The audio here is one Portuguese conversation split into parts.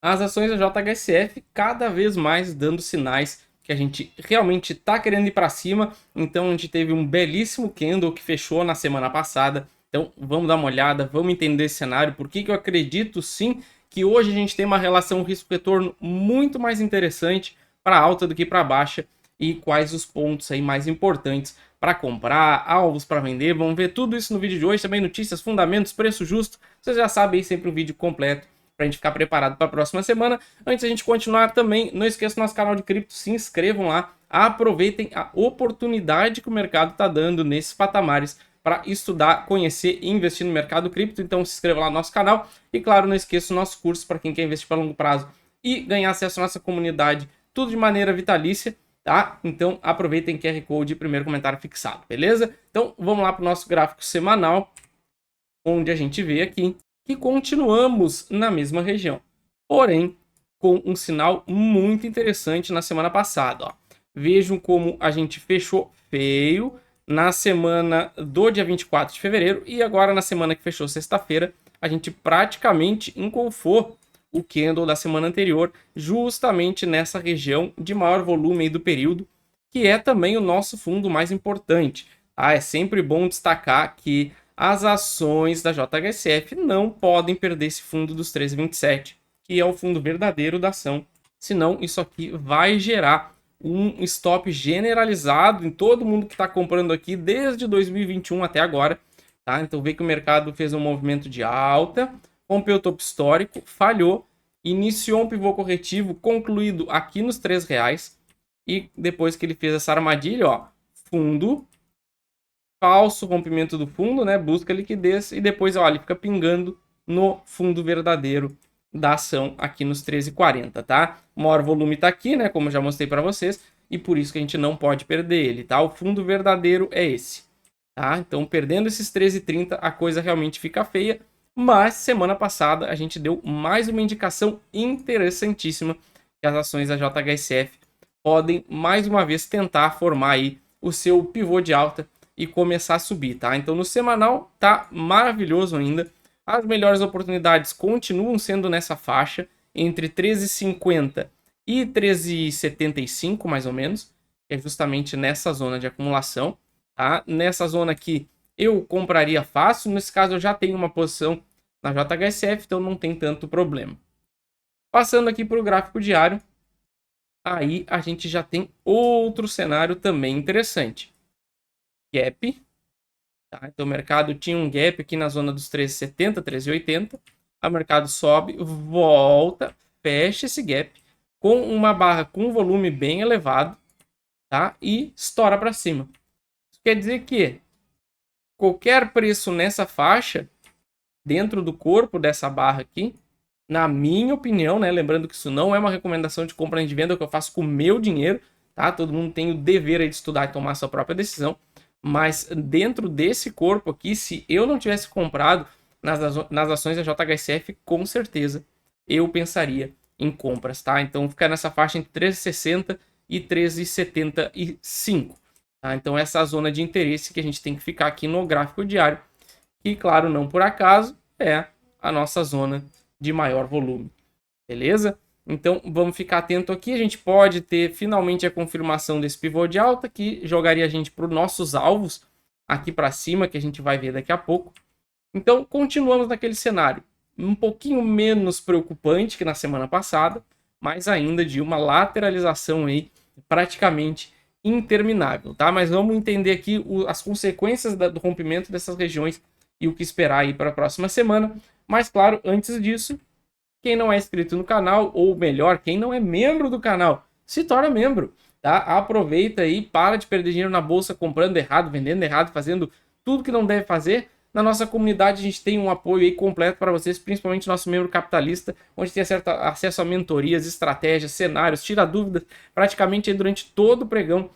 As ações da JHSF cada vez mais dando sinais que a gente realmente está querendo ir para cima. Então a gente teve um belíssimo candle que fechou na semana passada. Então vamos dar uma olhada, vamos entender esse cenário, por que eu acredito sim que hoje a gente tem uma relação risco-retorno muito mais interessante para alta do que para baixa e quais os pontos aí mais importantes para comprar, alvos para vender. Vamos ver tudo isso no vídeo de hoje, também notícias, fundamentos, preço justo. Vocês já sabem, sempre um vídeo completo para a gente ficar preparado para a próxima semana. Antes da gente continuar também, não esqueça do nosso canal de cripto, se inscrevam lá, aproveitem a oportunidade que o mercado está dando nesses patamares para estudar, conhecer e investir no mercado cripto. Então se inscreva lá no nosso canal e claro, não esqueça o nosso curso para quem quer investir para longo prazo e ganhar acesso à nossa comunidade, tudo de maneira vitalícia, tá? Então aproveitem QR Code e primeiro comentário fixado, beleza? Então vamos lá para o nosso gráfico semanal, onde a gente vê aqui que continuamos na mesma região, porém com um sinal muito interessante na semana passada. Ó. Vejam como a gente fechou feio na semana do dia 24 de fevereiro e agora na semana que fechou sexta-feira, a gente praticamente engolfou o candle da semana anterior, justamente nessa região de maior volume do período, que é também o nosso fundo mais importante. Ah, é sempre bom destacar que as ações da JHSF não podem perder esse fundo dos 13,27, que é o fundo verdadeiro da ação. Senão, isso aqui vai gerar um stop generalizado em todo mundo que está comprando aqui desde 2021 até agora. Tá? Então, vê que o mercado fez um movimento de alta, rompeu o topo histórico, falhou, iniciou um pivô corretivo concluído aqui nos R$ 3. E depois que ele fez essa armadilha, ó, fundo, falso rompimento do fundo, né? Busca liquidez e depois, olha, ele fica pingando no fundo verdadeiro da ação aqui nos 13,40, tá? O maior volume tá aqui, né? Como eu já mostrei para vocês, e por isso que a gente não pode perder ele, tá? O fundo verdadeiro é esse, tá? Então, perdendo esses 13,30, a coisa realmente fica feia. Mas semana passada a gente deu mais uma indicação interessantíssima que as ações da JHSF podem mais uma vez tentar formar aí o seu pivô de alta e começar a subir, tá? Então no semanal tá maravilhoso ainda. As melhores oportunidades continuam sendo nessa faixa entre 13,50 e 13,75 mais ou menos, que é justamente nessa zona de acumulação, tá? Nessa zona aqui eu compraria fácil, nesse caso eu já tenho uma posição na JHSF, então não tem tanto problema. Passando aqui para o gráfico diário, aí a gente já tem outro cenário também interessante. Gap, tá? Então o mercado tinha um gap aqui na zona dos 13,70, 13,80. O mercado sobe, volta, fecha esse gap com uma barra com volume bem elevado, tá? E estoura para cima. Isso quer dizer que qualquer preço nessa faixa, dentro do corpo dessa barra aqui, na minha opinião, né? Lembrando que isso não é uma recomendação de compra e de venda, que eu faço com o meu dinheiro, tá? Todo mundo tem o dever de estudar e tomar a sua própria decisão. Mas dentro desse corpo aqui, se eu não tivesse comprado nas ações da JHSF, com certeza eu pensaria em compras, tá? Então fica nessa faixa entre 13,60 e 13,75. Tá? Então essa é a zona de interesse que a gente tem que ficar aqui no gráfico diário, que claro, não por acaso, é a nossa zona de maior volume, beleza? Então vamos ficar atento aqui, a gente pode ter finalmente a confirmação desse pivô de alta que jogaria a gente para os nossos alvos aqui para cima, que a gente vai ver daqui a pouco. Então continuamos naquele cenário um pouquinho menos preocupante que na semana passada, mas ainda de uma lateralização aí praticamente interminável, tá? Mas vamos entender aqui as consequências do rompimento dessas regiões e o que esperar aí para a próxima semana. Mas claro, antes disso, quem não é inscrito no canal, ou melhor, quem não é membro do canal, se torna membro, tá? Aproveita aí, para de perder dinheiro na bolsa comprando errado, vendendo errado, fazendo tudo que não deve fazer. Na nossa comunidade a gente tem um apoio aí completo para vocês, principalmente nosso membro capitalista, onde tem acesso a mentorias, estratégias, cenários, tira dúvidas praticamente aí durante todo o pregão.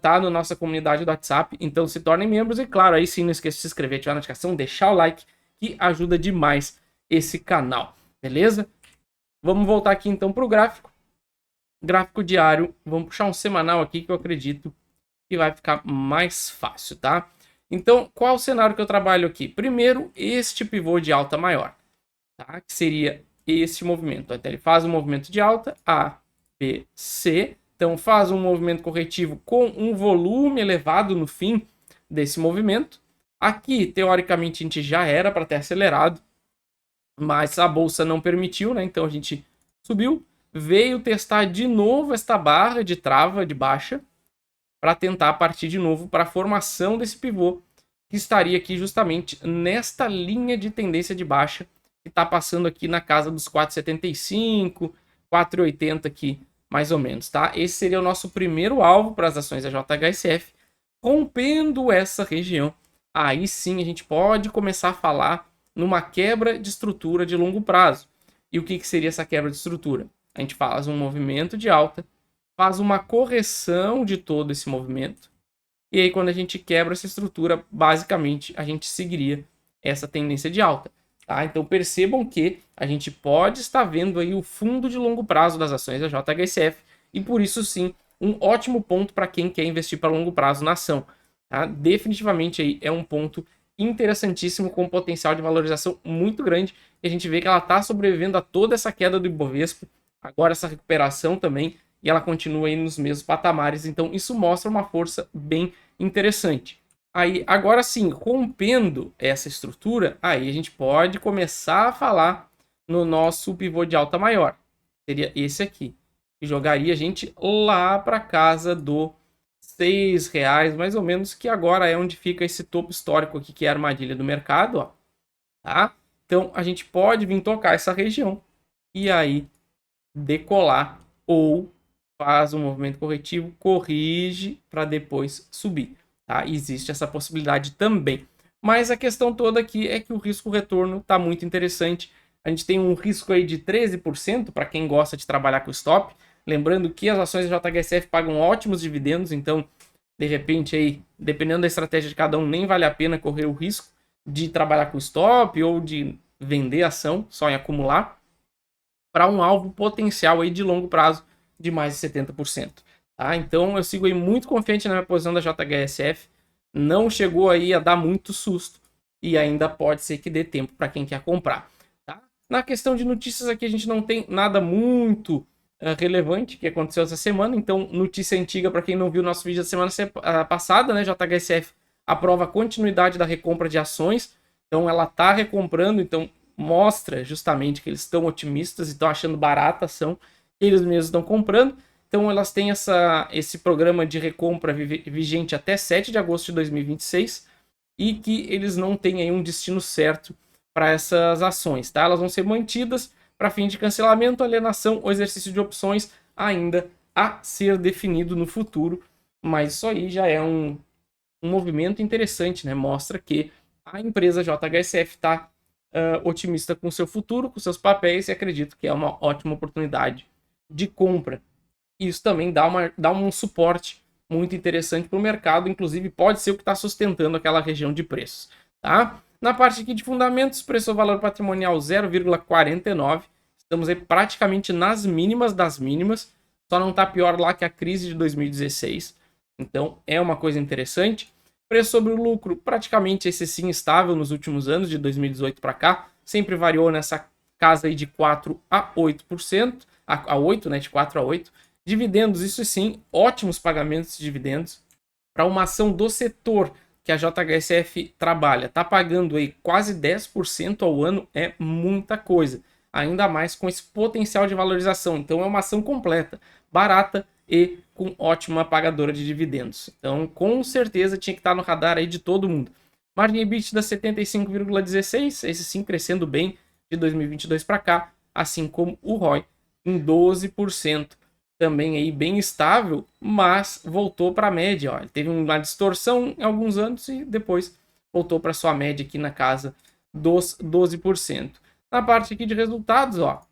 Tá na nossa comunidade do WhatsApp, então se tornem membros e claro, aí sim não esqueça de se inscrever, ativar a notificação, deixar o like, que ajuda demais esse canal. Beleza? Vamos voltar aqui então para o gráfico. Gráfico diário. Vamos puxar um semanal aqui que eu acredito que vai ficar mais fácil, tá? Então, qual é o cenário que eu trabalho aqui? Primeiro, este pivô de alta maior, tá? Que seria esse movimento. Então ele faz um movimento de alta, A, B, C. Então faz um movimento corretivo com um volume elevado no fim desse movimento. Aqui, teoricamente, a gente já era para ter acelerado, mas a bolsa não permitiu, né? Então a gente subiu, veio testar de novo esta barra de trava de baixa para tentar partir de novo para a formação desse pivô, que estaria aqui justamente nesta linha de tendência de baixa, que está passando aqui na casa dos 4,75, 4,80 aqui, mais ou menos, tá? Esse seria o nosso primeiro alvo para as ações da JHSF. Rompendo essa região, aí sim a gente pode começar a falar numa quebra de estrutura de longo prazo. E o que seria essa quebra de estrutura? A gente faz um movimento de alta, faz uma correção de todo esse movimento, e aí quando a gente quebra essa estrutura, basicamente a gente seguiria essa tendência de alta. Tá? Então percebam que a gente pode estar vendo aí o fundo de longo prazo das ações da JHSF, e por isso sim, um ótimo ponto para quem quer investir para longo prazo na ação. Tá? Definitivamente aí é um ponto interessantíssimo, com potencial de valorização muito grande, e a gente vê que ela está sobrevivendo a toda essa queda do Ibovespa, agora essa recuperação também, e ela continua aí nos mesmos patamares, então isso mostra uma força bem interessante. Aí, agora sim, rompendo essa estrutura, aí a gente pode começar a falar no nosso pivô de alta maior, seria esse aqui, que jogaria a gente lá para casa do R$6, mais ou menos, que agora é onde fica esse topo histórico aqui, que é a armadilha do mercado, ó, tá? Então, a gente pode vir tocar essa região e aí decolar, ou faz um movimento corretivo, corrige para depois subir, tá? Existe essa possibilidade também. Mas a questão toda aqui é que o risco-retorno está muito interessante. A gente tem um risco aí de 13% para quem gosta de trabalhar com stop. Lembrando que as ações da JHSF pagam ótimos dividendos, então, de repente, aí, dependendo da estratégia de cada um, nem vale a pena correr o risco de trabalhar com stop ou de vender ação só em acumular, para um alvo potencial aí de longo prazo de mais de 70%. Tá? Então eu sigo aí muito confiante na minha posição da JHSF, não chegou aí a dar muito susto e ainda pode ser que dê tempo para quem quer comprar. Tá? Na questão de notícias aqui a gente não tem nada muito relevante que aconteceu essa semana, então notícia antiga para quem não viu nosso vídeo da semana passada, né? JHSF aprova a continuidade da recompra de ações, então ela está recomprando, então mostra justamente que eles estão otimistas e estão achando barata a ação, eles mesmos estão comprando. Então elas têm esse programa de recompra vigente até 7 de agosto de 2026 e que eles não têm aí um destino certo para essas ações, tá? Elas vão ser mantidas para fim de cancelamento, alienação ou exercício de opções ainda a ser definido no futuro, mas isso aí já é um movimento interessante, né? Mostra que a empresa JHSF está otimista com o seu futuro, com seus papéis, e acredito que é uma ótima oportunidade de compra. Isso também dá um suporte muito interessante para o mercado, inclusive pode ser o que está sustentando aquela região de preços. Tá? Na parte aqui de fundamentos, preço-valor patrimonial 0,49, estamos aí praticamente nas mínimas das mínimas, só não está pior lá que a crise de 2016, então é uma coisa interessante. Preço sobre o lucro, praticamente esse sim estável nos últimos anos, de 2018 para cá, sempre variou nessa casa aí de 4 a 8%, a 8, né, de 4 a 8. Dividendos, isso sim, ótimos pagamentos de dividendos. Para uma ação do setor que a JHSF trabalha, está pagando aí quase 10% ao ano, é muita coisa. Ainda mais com esse potencial de valorização. Então é uma ação completa, barata e com ótima pagadora de dividendos. Então, com certeza, tinha que estar no radar aí de todo mundo. Margem EBITDA 75,16, esse sim crescendo bem de 2022 para cá, assim como o ROI em 12%. Também aí bem estável, mas voltou para a média. Ó. Ele teve uma distorção em alguns anos e depois voltou para sua média aqui na casa dos 12%. Na parte aqui de resultados, ó,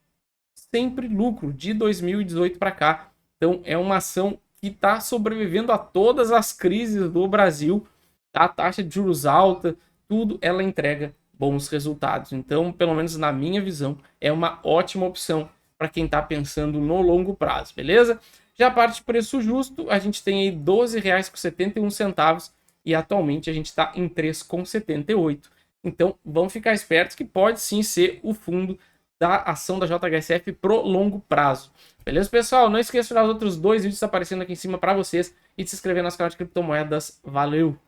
sempre lucro de 2018 para cá. Então é uma ação que está sobrevivendo a todas as crises do Brasil, tá? A taxa de juros alta, tudo ela entrega bons resultados. Então, pelo menos na minha visão, é uma ótima opção para quem está pensando no longo prazo, beleza? Já a parte de preço justo, a gente tem aí R$ 12,71 e atualmente a gente está em R$ 3,78. Então, vamos ficar espertos que pode sim ser o fundo da ação da JHSF pro longo prazo. Beleza, pessoal? Não esqueça de olhar os outros 2 vídeos aparecendo aqui em cima para vocês e de se inscrever no nosso canal de criptomoedas. Valeu!